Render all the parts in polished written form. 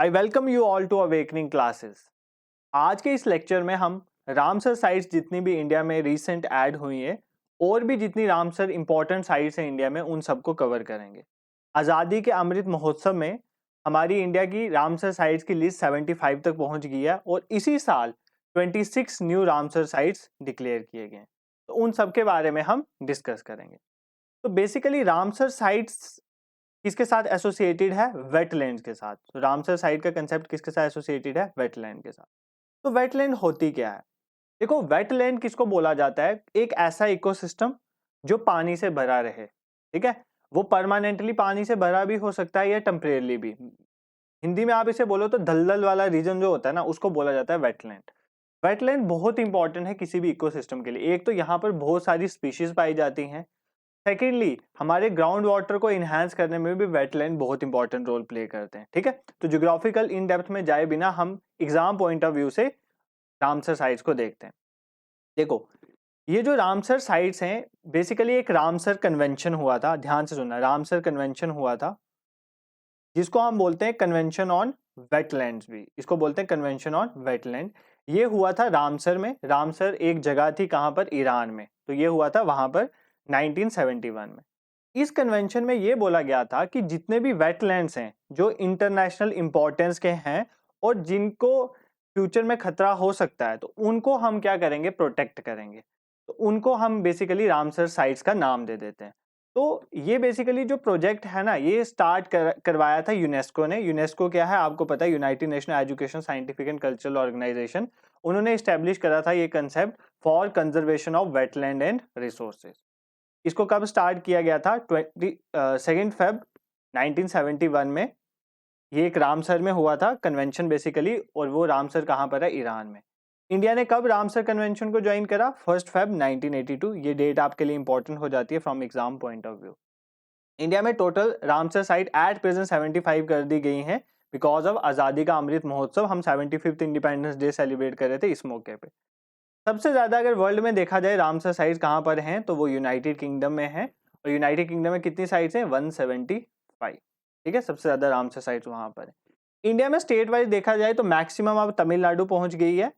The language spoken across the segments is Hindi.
I welcome you all to awakening classes. आज के इस लेक्चर में हम रामसर साइट्स जितनी भी इंडिया में रिसेंट ऐड हुई है और भी जितनी रामसर इंपॉर्टेंट साइट्स हैं इंडिया में उन सबको कवर करेंगे। आज़ादी के अमृत महोत्सव में हमारी इंडिया की रामसर साइट्स की लिस्ट 75 तक पहुंच गई है और इसी साल 26 न्यू रामसर साइट्स डिक्लेयर किए गए हैं। तो उन सब के बारे में हम डिस्कस करेंगे। तो बेसिकली रामसर साइट्स किसके साथ एसोसिएटेड है? वेटलैंड्स के साथ। तो रामसर साइट का कंसेप्ट किसके साथ एसोसिएटेड है? वेटलैंड के साथ। तो वेटलैंड होती क्या है? देखो, वेटलैंड किसको बोला जाता है? एक ऐसा इकोसिस्टम जो पानी से भरा रहे। ठीक है, वो परमानेंटली पानी से भरा भी हो सकता है या टेम्परेरली भी। हिंदी में आप इसे बोलो तो दलदल वाला रीजन जो होता है ना, उसको बोला जाता है वेटलैंड। वेटलैंड बहुत इंपॉर्टेंट है किसी भी इकोसिस्टम के लिए। एक तो यहाँ पर बहुत सारी स्पीशीज पाई जाती हैं। सेकेंडली, हमारे ग्राउंड वाटर को इनहेंस करने में भी वेटलैंड बहुत इंपॉर्टेंट रोल प्ले करते हैं। ठीक है, तो ज्योग्राफिकल इन डेप्थ में जाए बिना हम एग्जाम पॉइंट ऑफ व्यू से रामसर साइट्स को देखते हैं। देखो, ये जो रामसर साइट्स हैं, बेसिकली एक रामसर कन्वेंशन हुआ था। ध्यान से सुनना, रामसर कन्वेंशन हुआ था जिसको हम बोलते हैं कन्वेंशन ऑन वेटलैंड्स। भी इसको बोलते हैं कन्वेंशन ऑन वेटलैंड। ये हुआ था रामसर में। रामसर एक जगह थी, कहां पर? ईरान में। तो ये हुआ था वहां पर 1971 में। इस कन्वेंशन में ये बोला गया था कि जितने भी वेटलैंड्स हैं जो इंटरनेशनल इंपॉर्टेंस के हैं और जिनको फ्यूचर में खतरा हो सकता है, तो उनको हम क्या करेंगे? प्रोटेक्ट करेंगे। तो उनको हम बेसिकली रामसर साइट्स का नाम दे देते हैं। तो ये बेसिकली जो प्रोजेक्ट है ना, ये स्टार्ट करवाया था यूनेस्को ने। यूनेस्को क्या है आपको पता है? United nation education, scientific and cultural organisation. उन्होंने स्टैब्लिश करा था ये concept for conservation of wetland and resources. इसको कब स्टार्ट किया गया था? 2 फेब 1971 में। ये एक रामसर में हुआ था कन्वेंशन बेसिकली, और वो रामसर कहाँ पर है? ईरान में। इंडिया ने कब रामसर कन्वेंशन को ज्वाइन करा? 1 फेब 1982। ये डेट आपके लिए इंपॉर्टेंट हो जाती है from exam point of view. India में total Ramsar site at present 75 कर दी गई हैं बिकॉज ऑफ आज़ादी का अमृत महोत्सव। हम 75th इंडिपेंडेंस डे सेलिब्रेट कर रहे थे इस मौके पे। सबसे ज्यादा अगर वर्ल्ड में देखा जाए रामसर साइट्स कहाँ पर हैं, तो वो यूनाइटेड किंगडम में है। और यूनाइटेड किंगडम में कितनी साइट्स हैं? 175। ठीक है, सबसे ज्यादा रामसर साइट्स वहां पर है। इंडिया में स्टेट वाइज देखा जाए तो मैक्सिमम अब तमिलनाडु पहुंच गई है।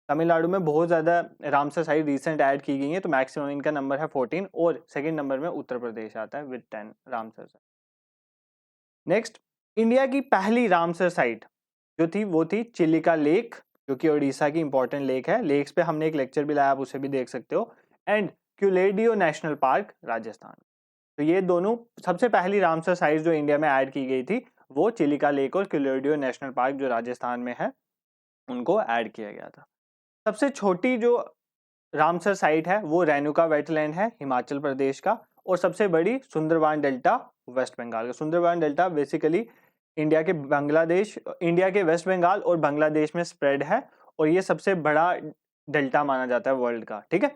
तमिलनाडु में बहुत ज्यादा रामसर साइट रिसेंट ऐड की गई है, तो मैक्सिमम इनका नंबर है 14। और सेकंड नंबर में उत्तर प्रदेश आता है with 10 Ramsar site. Next, India की पहली रामसर साइट जो थी वो थी चिलिका लेक, जो कि उड़ीसा की इंपॉर्टेंट लेक है। लेक्स पे हमने एक लेक्चर भी लाया, आप उसे भी देख सकते हो। And Keoladeo national park, Rajasthan. तो ये दोनों सबसे पहली रामसर साइट जो इंडिया में ऐड की गई थी, वो चिलिका लेक और क्यूलेडियो नेशनल पार्क जो राजस्थान में है, उनको ऐड किया गया था। सबसे छोटी जो रामसर साइट है वो रेणुका वेटलैंड है, हिमाचल प्रदेश का। और सबसे बड़ी सुंदरबान डेल्टा, वेस्ट बंगाल का। सुंदरबान डेल्टा बेसिकली इंडिया के वेस्ट बंगाल और बांग्लादेश में स्प्रेड है, और ये सबसे बड़ा डेल्टा माना जाता है वर्ल्ड का। ठीक है,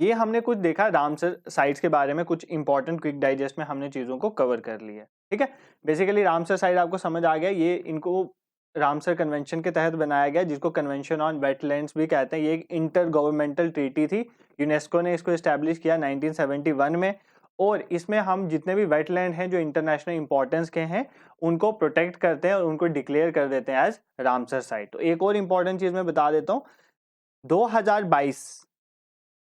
ये हमने कुछ देखा रामसर साइट्स के बारे में, कुछ इंपॉर्टेंट क्विक डाइजेस्ट में हमने चीजों को कवर कर लिया। ठीक है, बेसिकली रामसर साइट आपको समझ आ गया। ये इनको रामसर कन्वेंशन के तहत बनाया गया, जिसको कन्वेंशन ऑन वेटलैंड्स भी कहते हैं। ये एक इंटर गवर्नमेंटल ट्रीटी थी। यूनेस्को ने इसको एस्टैब्लिश किया 1971 में। और इसमें हम जितने भी वेटलैंड हैं जो इंटरनेशनल इंपॉर्टेंस के हैं, उनको प्रोटेक्ट करते हैं और उनको डिक्लेयर कर देते हैं एज रामसर साइट। तो एक और इंपॉर्टेंट चीज मैं बता देता हूँ, 2022।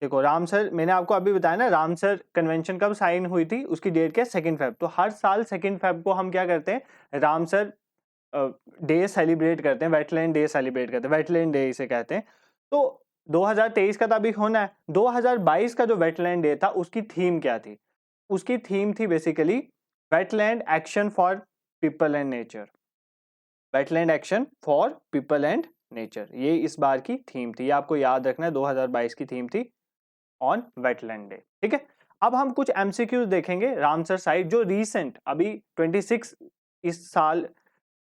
देखो, रामसर मैंने आपको अभी बताया ना, रामसर कन्वेंशन कब साइन हुई थी, उसकी डेट क्या है? 2 फेब। तो हर साल 2 फेब को हम क्या करते हैं? रामसर डे सेलिब्रेट करते हैं, वेटलैंड डे सेलिब्रेट करते हैं, वेटलैंड डे इसे कहते हैं। तो 2023 का तो अभी होना है। 2022 का जो वेटलैंड डे था, उसकी थीम क्या थी? उसकी थीम थी basically wetland action for people and nature. Wetland action for people and nature, ये इस बार की थीम थी। ये आपको याद रखना है, 2022 की थीम थी ऑन वेटलैंड डे। ठीक है, अब हम कुछ एमसीक्यूज देखेंगे रामसर साइट जो रीसेंट अभी 26 इस साल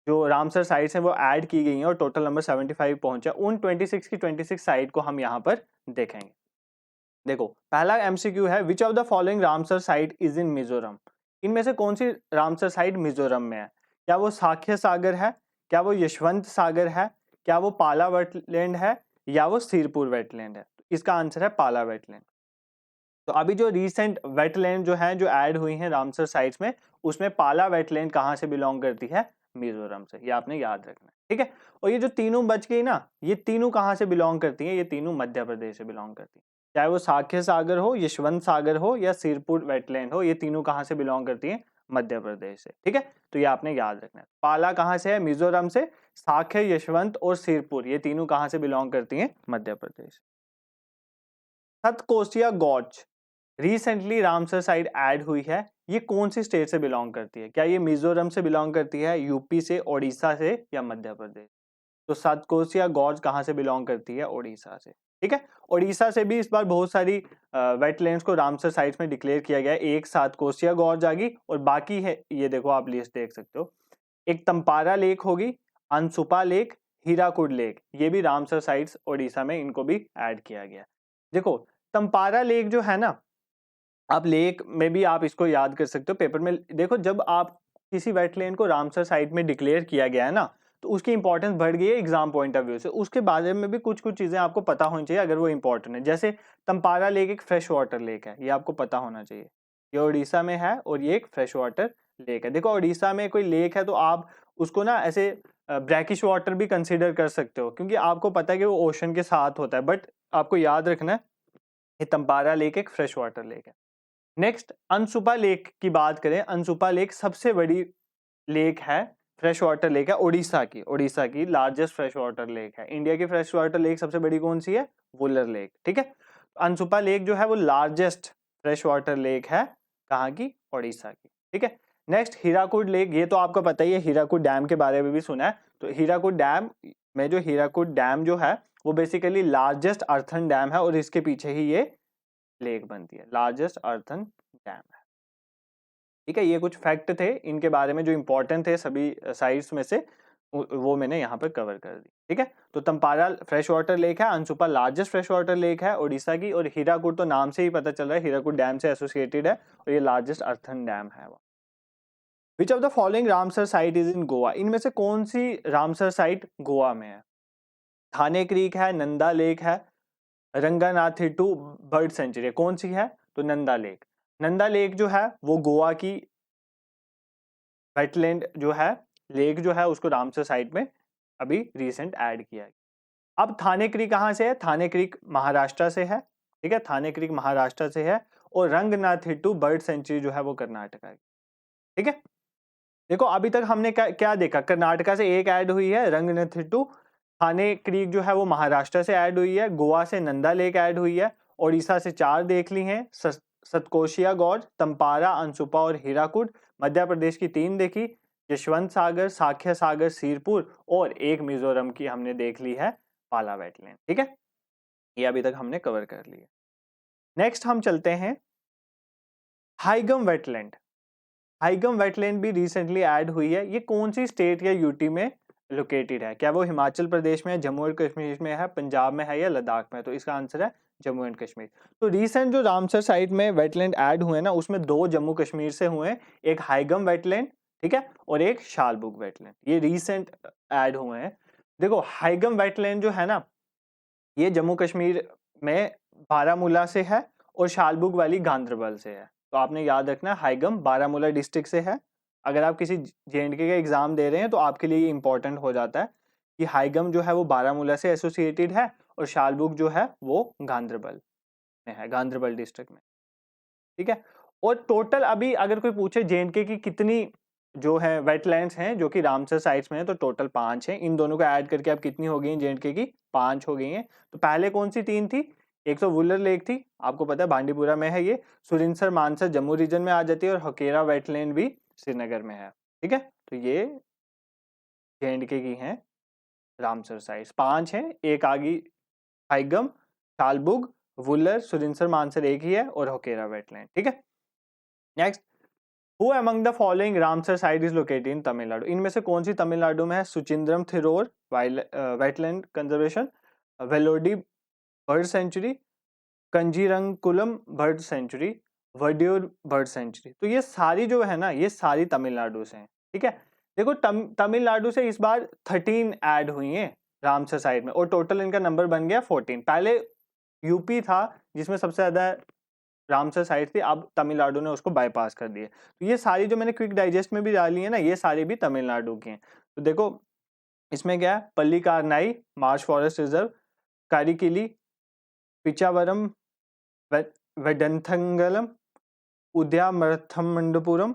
जो रामसर साइट्स हैं वो ऐड की गई हैं और टोटल नंबर 75 पहुंचा। उन 26 की 26 साइट को हम यहाँ पर देखेंगे। देखो, पहला एमसीक्यू है, which of the following Ramsar site is in Mizoram? इनमें से कौन सी रामसर साइट मिजोरम में है? क्या वो साख्य सागर है, क्या वो यशवंत सागर है, क्या वो पाला वेटलैंड है, या वो सिरपुर वेटलैंड है? इसका आंसर है पाला वेटलैंड। तो अभी जो रिसेंट वेटलैंड जो है जो ऐड हुई हैं रामसर साइट्स में, उसमें पाला वेटलैंड कहाँ से बिलोंग करती है? मिजोरम से, ये आपने याद रखना है, ठीक है। और ये जो तीनों बच गई ना, ये तीनों कहाँ से बिलोंग करती हैं? ये तीनों मध्य प्रदेश से बिलोंग करती हैं। चाहे वो साख्य सागर हो, यशवंत सागर हो या सिरपुर वेटलैंड हो, ये तीनों कहाँ से बिलोंग करती हैं? मध्य प्रदेश से, ठीक है। तो ये आपने याद रखना है। पाला कहाँ से है? मिजोरम से। साख्य, यशवंत और सिरपुर, ये तीनों कहाँ से बिलोंग करती हैं? Madhya Pradesh. Satkosia gorge recently Ramsar site add हुई है, ये कौन सी स्टेट से बिलोंग करती है? क्या ये मिजोरम से बिलोंग करती है, यूपी से, ओडिशा से या मध्य प्रदेश? तो सतकोसिया गॉर्ज कहाँ से बिलोंग करती है? ओडिशा से, ठीक है। ओडिशा से भी इस बार बहुत सारी वेटलैंड्स को रामसर साइट्स में डिक्लेयर किया गया है। एक सतकोसिया गॉर्ज आ गई और बाकी है, ये देखो आप लिस्ट देख सकते हो, एक तंपारा लेक होगी, अनसुपा लेक, हीराकुड लेक, ये भी रामसर साइट्स ओडिशा में, इनको भी ऐड किया गया। देखो तंपारा लेक जो है ना, आप लेक में भी आप इसको याद कर सकते हो पेपर में। देखो जब आप किसी वेटलैंड को रामसर साइट में डिक्लेयर किया गया है ना, तो उसकी इंपॉर्टेंस बढ़ गई है एग्जाम पॉइंट ऑफ व्यू से। उसके बारे में भी कुछ कुछ चीजें आपको पता होनी चाहिए अगर वो इंपॉर्टेंट है। जैसे तंपारा लेक एक फ्रेश वाटर लेक है, ये आपको पता होना चाहिए। ये उड़ीसा में है और ये एक फ्रेश वाटर लेक है। देखो उड़ीसा में कोई लेक है तो आप उसको ना ऐसे ब्रैकिश वाटर भी कंसिडर कर सकते हो, क्योंकि आपको पता है कि वो ओशन के साथ होता है। बट आपको याद रखना है ये तंपारा लेक एक फ्रेश वाटर लेक है। नेक्स्ट अनसुपा लेक की बात करें, अनसुपा लेक सबसे बड़ी लेक है, फ्रेश वाटर लेक है उड़ीसा की। उड़ीसा की लार्जेस्ट फ्रेश वाटर लेक है। इंडिया की फ्रेश वाटर लेक सबसे बड़ी कौन सी है? वुलर लेक, ठीक है। अनसुपा लेक जो है वो लार्जेस्ट फ्रेश वाटर लेक है, कहाँ की? उड़ीसा की, ठीक है। नेक्स्ट हीराकुड लेक, ये तो आपको पता ही है, हीराकुड डैम के बारे में भी सुना है। तो हीराकुड डैम में जो हीराकुड डैम जो है वो बेसिकली लार्जेस्ट अर्थन डैम है और इसके पीछे ही ये लेक बनती है, लार्जेस्ट अर्थन डैम है, ठीक है। ये कुछ फैक्ट थे इनके बारे में जो इंपॉर्टेंट थे सभी साइट्स में से, वो मैंने यहाँ पर कवर कर दी, ठीक है। तो तंपारा फ्रेश वाटर लेक है, अनसुपा लार्जेस्ट फ्रेश वाटर लेक है उड़ीसा की, और हीराकुड तो नाम से ही पता चल रहा है हीराकुड डैम से एसोसिएटेड है और ये लार्जेस्ट अर्थन डैम है। Which of the following Ramsar site is in Goa? इनमें से कौन सी रामसर साइट गोवा में है? थाने क्रीक है, नंदा लेक है, रंगानाथिट्टू बर्ड सेंचुरी, कौन सी है? तो नंदा लेक। नंदा लेक जो है वो गोवा की वेटलैंड जो है, लेक जो है, उसको रामसर साइट में अभी रिसेंट ऐड किया है। अब थाने क्रीक कहाँ से है? थाने क्रीक महाराष्ट्र से है, ठीक है। थाने क्रीक महाराष्ट्र से है और रंगनाथिट्टू बर्ड सेंचुरी जो है वो कर्नाटका की, ठीक है। देखो अभी तक हमने क्या देखा, कर्नाटका से एक ऐड हुई है रंगनाथिट्टू, थाने क्रीक जो है वो महाराष्ट्र से ऐड हुई है, गोवा से नंदा लेक ऐड हुई है, ओडिशा से 4 देख ली हैं, सतकोशिया गॉर्ज, तंपारा, अनसुपा और हीराकुड। मध्य प्रदेश की 3 देखी, यशवंत सागर, साख्य सागर, सिरपुर, और एक मिजोरम की हमने देख ली है, पाला वेटलैंड, ठीक है। ये अभी तक हमने कवर कर लिया। नेक्स्ट हम चलते हैं हाइगम वेटलैंड। हाइगम वेटलैंड भी रिसेंटली ऐड हुई है, ये कौन सी स्टेट या यूटी में लोकेटेड है? क्या वो हिमाचल प्रदेश में है, जम्मू एंड कश्मीर में है, पंजाब में है या लद्दाख में? तो इसका आंसर है जम्मू एंड कश्मीर। तो रिसेंट जो रामसर साइट में वेटलैंड ऐड हुए ना, उसमें 2 जम्मू कश्मीर से हुए, एक हाइगम वेटलैंड, ठीक है, और एक शालबुग वेटलैंड, ये रिसेंट ऐड हुए हैं। देखो हाइगम वेटलैंड जो है ना, ये जम्मू कश्मीर में बारामूला से है और शालबुग वाली गांधरबल से है। तो आपने याद रखना हाइगम बारामूला डिस्ट्रिक्ट से है। अगर आप किसी जेएंडके का एग्जाम दे रहे हैं तो आपके लिए ये इंपॉर्टेंट हो जाता है कि हाइगम जो है वो बारामूला से एसोसिएटेड है और शालबुग जो है वो गांधरबल में है, गांधरबल डिस्ट्रिक्ट में, ठीक है। और टोटल अभी अगर कोई पूछे जेएंडके की कितनी जो है वेटलैंड्स हैं जो कि रामसर साइट्स में है, तो टोटल 5 हैं। इन दोनों को ऐड करके अब कितनी हो गई जेएंडके की? 5 हो गई हैं। तो पहले कौन सी 3 थी? एक तो वुलर लेक थी, आपको पता है बांडीपुरा में है ये, सुरिनसर मानसर जम्मू रीजन में आ जाती है, और हकेरा वेटलैंड भी श्रीनगर में है, ठीक है। तो ये जेएंडके की हैं रामसर साइट्स, 5 हैं। एक आ गई हाइगम, शालबुग, वुलर, सुरिनसर मानसर एक ही है, और हकेरा वेटलैंड, ठीक है। Next, Who among the following Ramsar site is located in Tamil Nadu? इनमें से कौन सी तमिलनाडु में है? Suchindram Theroor wetland conservation, Vellode bird sanctuary, Kanjirankulam bird sanctuary, Vaduvur bird sanctuary. तो ये सारी जो है ना, ये सारी तमिलनाडु से हैं, ठीक है। देखो तमिलनाडु से इस बार 13 ऐड हुई हैं रामसर साइट में, और टोटल इनका नंबर बन गया 14। पहले यूपी था जिसमें सबसे ज्यादा रामसर साइट थी, अब तमिलनाडु ने उसको बाईपास कर दिया। तो ये सारी जो मैंने क्विक डाइजेस्ट में भी डाली है ना, ये सारी भी तमिलनाडु की हैं। तो देखो इसमें क्या है, Pallikaranai marsh forest reserve, Karikili, Pichavaram, Vedanthangal, Udhayamarthandapuram,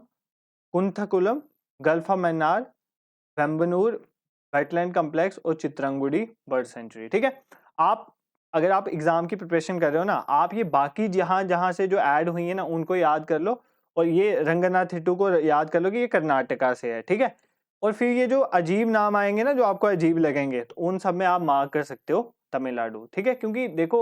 Koonthankulam, gulf of Mannar, Vembannur wetland complex और चित्रंगुडी बर्ड सेंचुरी। ठीक है, आप अगर आप एग्जाम की प्रिपरेशन कर रहे हो ना, आप ये बाकी जहां जहां से जो ऐड हुई है ना उनको याद कर लो, और ये रंगनाथिट्टू को याद कर लो कि ये कर्नाटका से है। ठीक है, और फिर ये जो अजीब नाम आएंगे ना जो आपको अजीब लगेंगे, तो उन सब में आप मार्क कर सकते हो तमिलनाडु। ठीक है, क्योंकि देखो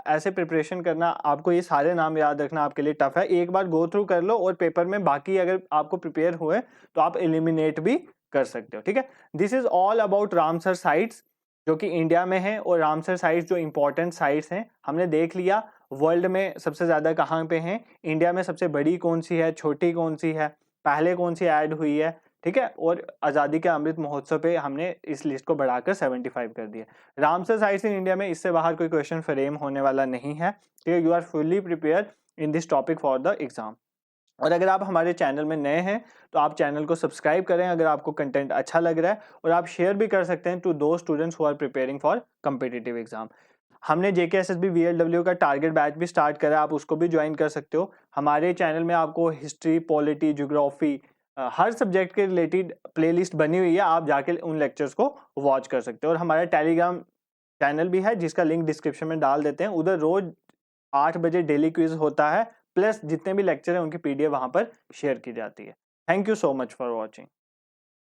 ऐसे प्रिपरेशन करना, आपको ये सारे नाम याद रखना आपके लिए टफ है। एक बार गो थ्रू कर लो और पेपर में बाकी अगर आपको प्रिपेयर हुए तो आप एलिमिनेट भी कर सकते हो। ठीक है, this is all about Ramsar sites जो कि इंडिया में है, और रामसर साइट्स जो इंपॉर्टेंट साइट्स हैं हमने देख लिया। वर्ल्ड में सबसे ज्यादा कहाँ पे हैं, इंडिया में सबसे बड़ी कौन सी है, छोटी कौन सी है, पहले कौन सी ऐड हुई है। ठीक है, और आज़ादी के अमृत महोत्सव पे हमने इस लिस्ट को बढ़ाकर 75 कर दिया। रामसर साइट्स इन इंडिया में, इससे बाहर कोई क्वेश्चन फ्रेम होने वाला नहीं है। ठीक है, you are fully prepare in this topic for the exam. और अगर आप हमारे चैनल में नए हैं तो आप चैनल को सब्सक्राइब करें अगर आपको कंटेंट अच्छा लग रहा है, और आप शेयर भी कर सकते हैं to those students who are preparing for competitive exam. हमने JKSSB VLW का टारगेट बैच भी स्टार्ट करा है, आप उसको भी ज्वाइन कर सकते हो। हमारे चैनल में आपको हिस्ट्री, पॉलिटी, ज्योग्राफी, हर सब्जेक्ट के रिलेटेड प्लेलिस्ट बनी हुई है, आप जाके उन लेक्चर्स को वॉच कर सकते हो। और हमारा टेलीग्राम चैनल भी है जिसका लिंक डिस्क्रिप्शन में डाल देते हैं, उधर रोज 8 बजे डेली क्विज होता है, प्लस जितने भी लेक्चर हैं उनकी PDF वहां पर शेयर की जाती है। Thank you so much for watching.